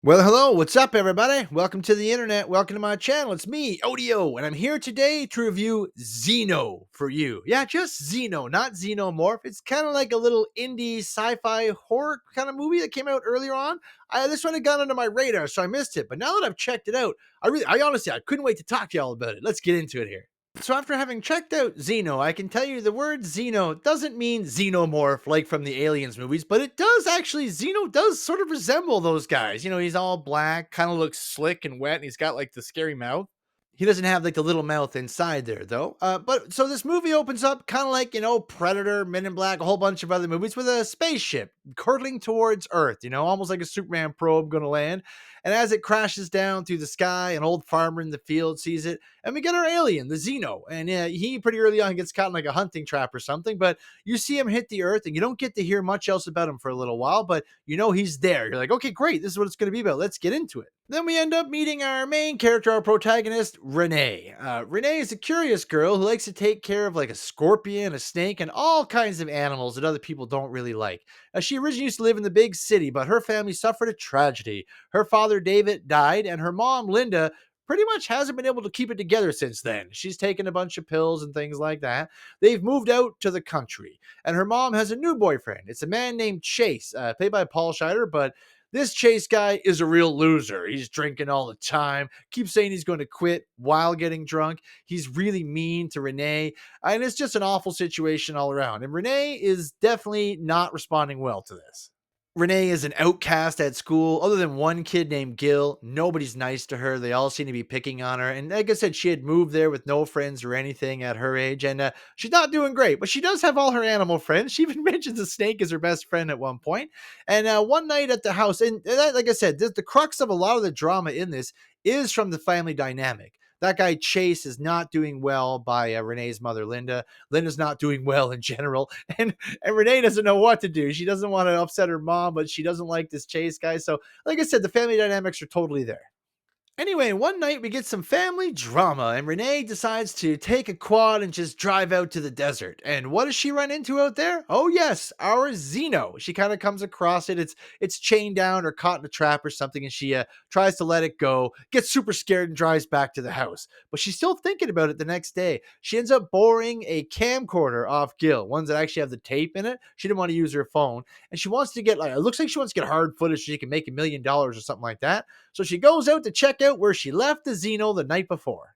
Well, hello, what's up, everybody? Welcome to the internet. Welcome to my channel. It's me, Odio, and I'm here today to review Xeno for you. Yeah, just Xeno, not Xenomorph. It's kind of like a little indie sci-fi horror kind of movie that came out earlier on. This one had gone under my radar, so I missed it. But now that I've checked it out, I honestly, I couldn't wait to talk to y'all about it. Let's get into it here. So after having checked out Xeno, I can tell you the word Xeno doesn't mean xenomorph like from the Aliens movies, but it does actually, Xeno does sort of resemble those guys. He's all black, kind of looks slick and wet, and he's got like the scary mouth. He doesn't have like the little mouth inside there though. But so this movie opens up kind of like, Predator, Men in Black, a whole bunch of other movies with a spaceship hurtling towards Earth, almost like a Superman probe going to land. And as it crashes down through the sky, an old farmer in the field sees it, and we get our alien, the Xeno. And he pretty early on gets caught in like a hunting trap or something, but you see him hit the Earth, and you don't get to hear much else about him for a little while, but he's there. You're like, okay, great, this is what it's going to be about. Let's get into it. Then we end up meeting our main character, our protagonist, Renee. Renee is a curious girl who likes to take care of like a scorpion, a snake, and all kinds of animals that other people don't really like. She originally used to live in the big city, but her family suffered a tragedy. Her father, David, died, and her mom, Linda, pretty much hasn't been able to keep it together since then. She's taken a bunch of pills and things like that. They've moved out to the country, and her mom has a new boyfriend. It's a man named Chase, played by Paul Scheider, but this Chase guy is a real loser. He's drinking all the time, keeps saying he's going to quit while getting drunk. He's really mean to Renee, and it's just an awful situation all around. And Renee is definitely not responding well to this. Renee is an outcast at school. Other than one kid named Gil, nobody's nice to her. They all seem to be picking on her. And like I said, she had moved there with no friends or anything at her age. And she's not doing great, but she does have all her animal friends. She even mentions a snake as her best friend at one point. And one night at the house, and that, like I said, the crux of a lot of the drama in this is from the family dynamic. That guy Chase is not doing well by Renee's mother, Linda. Linda's not doing well in general. And Renee doesn't know what to do. She doesn't want to upset her mom, but she doesn't like this Chase guy. So, like I said, the family dynamics are totally there. Anyway, one night we get some family drama, and Renee decides to take a quad and just drive out to the desert. And what does she run into out there? Oh yes, our Xeno. She kind of comes across it. It's chained down or caught in a trap or something, and she tries to let it go. Gets super scared and drives back to the house. But she's still thinking about it the next day. She ends up borrowing a camcorder off Gil, ones that actually have the tape in it. She didn't want to use her phone, and she wants to get like it looks like she wants to get hard footage so she can make $1 million or something like that. So she goes out to check out where she left the Xeno the night before.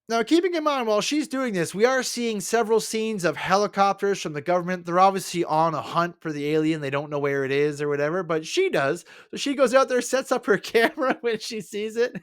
Now, keeping in mind, while she's doing this, we are seeing several scenes of helicopters from the government. They're obviously on a hunt for the alien. They don't know where it is or whatever, but she does. So she goes out there, sets up her camera when she sees it,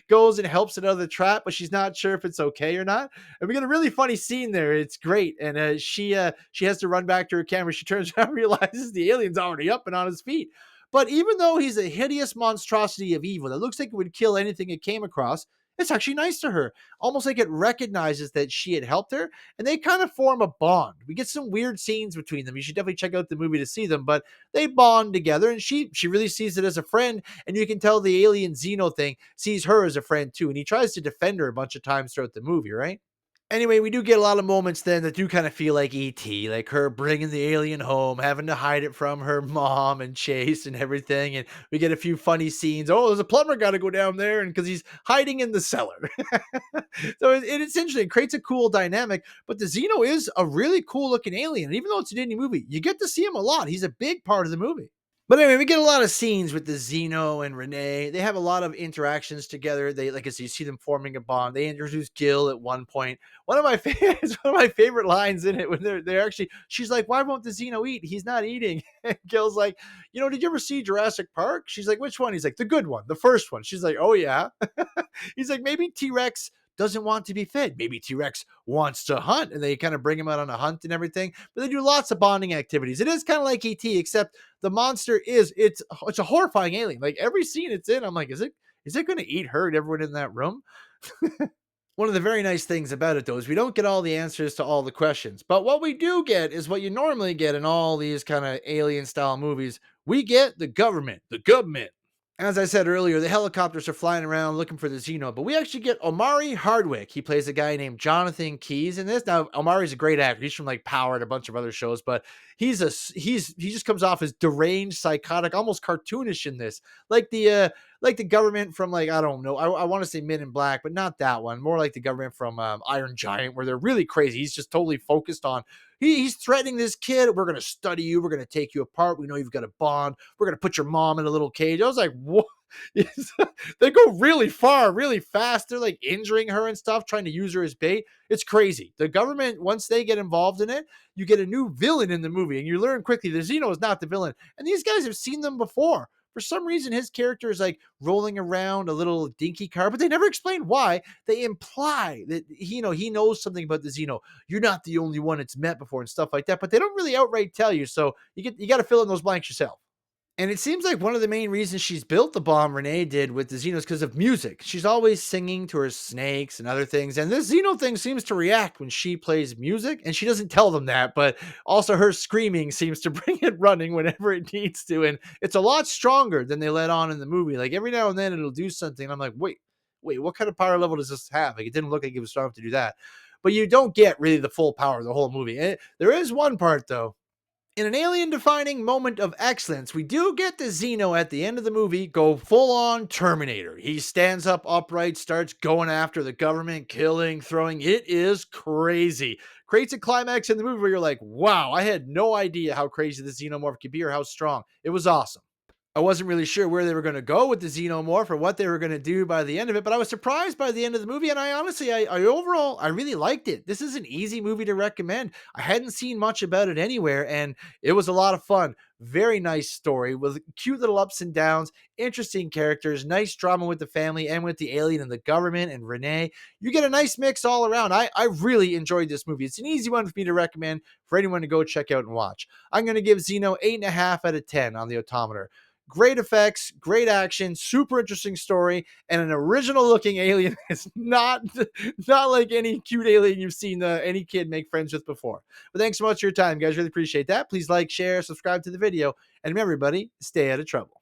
goes and helps it out of the trap, but she's not sure if it's okay or not. And we get a really funny scene there. It's great. And she has to run back to her camera. She turns around and realizes the alien's already up and on his feet. But even though he's a hideous monstrosity of evil that looks like it would kill anything it came across, it's actually nice to her, almost like it recognizes that she had helped her, and they kind of form a bond. We get some weird scenes between them. You should definitely check out the movie to see them, but they bond together, and she really sees it as a friend, and you can tell the alien Xeno thing sees her as a friend too, and he tries to defend her a bunch of times throughout the movie, right? Anyway, we do get a lot of moments then that do kind of feel like ET, like her bringing the alien home, having to hide it from her mom and Chase and everything. And we get a few funny scenes. Oh, there's a plumber got to go down there, and because he's hiding in the cellar. So it's interesting. It creates a cool dynamic. But the Xeno is a really cool looking alien. And even though it's an indie movie, you get to see him a lot. He's a big part of the movie. But anyway, we get a lot of scenes with the Xeno and Renee. They have a lot of interactions together. They, like I said, you see them forming a bond. They introduce Gil at one point. One of my favorites, one of my favorite lines in it when they're actually, she's like, "Why won't the Xeno eat? He's not eating." And Gil's like, "Did you ever see Jurassic Park?" She's like, "Which one?" He's like, "The good one, the first one." She's like, "Oh yeah." He's like, "Maybe T-Rex doesn't want to be fed. Maybe T-Rex wants to hunt," and they kind of bring him out on a hunt and everything. But they do lots of bonding activities. It is kind of like ET, except the monster it's a horrifying alien. Like every scene it's in, I'm like, is it going to eat her and everyone in that room? One of the very nice things about it, though, is we don't get all the answers to all the questions. But what we do get is what you normally get in all these kind of alien style movies. We get the government, the government. As I said earlier, the helicopters are flying around looking for the Xeno, but we actually get Omari Hardwick. He plays a guy named Jonathan Keyes in this. Now, Omari's a great actor. He's from like Power and a bunch of other shows, but he just comes off as deranged, psychotic, almost cartoonish in this, like the government from like I don't know. I want to say Men in Black, but not that one. More like the government from Iron Giant, where they're really crazy. He's just totally focused on. He's threatening this kid. We're gonna study you. We're gonna take you apart. We know you've got a bond. We're gonna put your mom in a little cage. I was like, what? They go really far, really fast. They're like injuring her and stuff, trying to use her as bait. It's crazy. The government, once they get involved in it, you get a new villain in the movie, and you learn quickly that Xeno is not the villain. And these guys have seen them before. For some reason, his character is like rolling around a little dinky car, but they never explain why. They imply that he knows something about the Xeno. You're not the only one it's met before and stuff like that, but they don't really outright tell you. So you got to fill in those blanks yourself. And it seems like one of the main reasons she's built the bomb Renee did with the Xenos because of music. She's always singing to her snakes and other things. And this Xeno thing seems to react when she plays music. And she doesn't tell them that, but also her screaming seems to bring it running whenever it needs to. And it's a lot stronger than they let on in the movie. Like every now and then it'll do something. And I'm like, wait, what kind of power level does this have? Like it didn't look like it was strong enough to do that. But you don't get really the full power of the whole movie. And there is one part though in an alien defining moment of excellence, we do get the Xeno at the end of the movie go full on Terminator. He stands up upright, starts going after the government, killing, throwing. It is crazy. Creates a climax in the movie where you're like, wow, I had no idea how crazy the Xenomorph could be or how strong. It was awesome. I wasn't really sure where they were going to go with the Xenomorph or what they were going to do by the end of it, but I was surprised by the end of the movie. And I honestly, I overall, I really liked it. This is an easy movie to recommend. I hadn't seen much about it anywhere, and it was a lot of fun. Very nice story with cute little ups and downs, interesting characters, nice drama with the family and with the alien and the government and Renee. You get a nice mix all around. I really enjoyed this movie. It's an easy one for me to recommend for anyone to go check out and watch. I'm going to give Xeno 8.5 out of 10 on the odometer. Great effects, great action, super interesting story, and an original looking alien. It's not like any cute alien you've seen any kid make friends with before. But thanks so much for your time, guys. Really appreciate that. Please like, share, subscribe to the video, and remember, everybody, stay out of trouble.